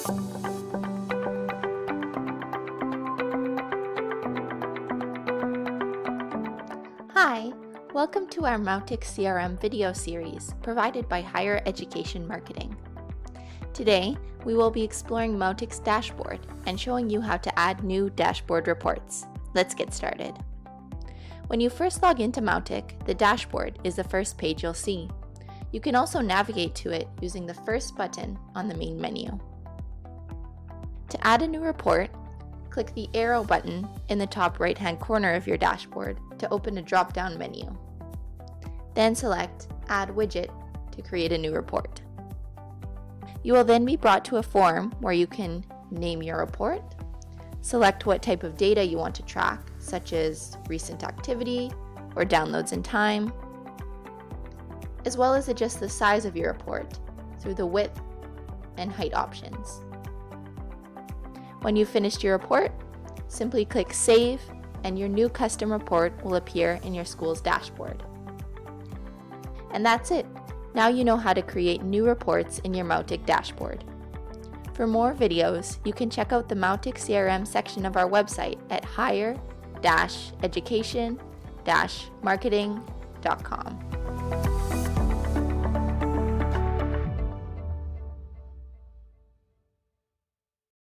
Hi, welcome to our Mautic CRM video series provided by Higher Education Marketing. Today, we will be exploring Mautic's dashboard and showing you how to add new dashboard reports. Let's get started. When you first log into Mautic, the dashboard is the first page you'll see. You can also navigate to it using the first button on the main menu. To add a new report, click the arrow button in the top right-hand corner of your dashboard to open a drop-down menu. Then select Add Widget to create a new report. You will then be brought to a form where you can name your report, select what type of data you want to track, such as recent activity or downloads in time, as well as adjust the size of your report through the width and height options. When you've finished your report, simply click Save and your new custom report will appear in your school's dashboard. And that's it. Now you know how to create new reports in your Mautic dashboard. For more videos, you can check out the Mautic CRM section of our website at higher-education-marketing.com.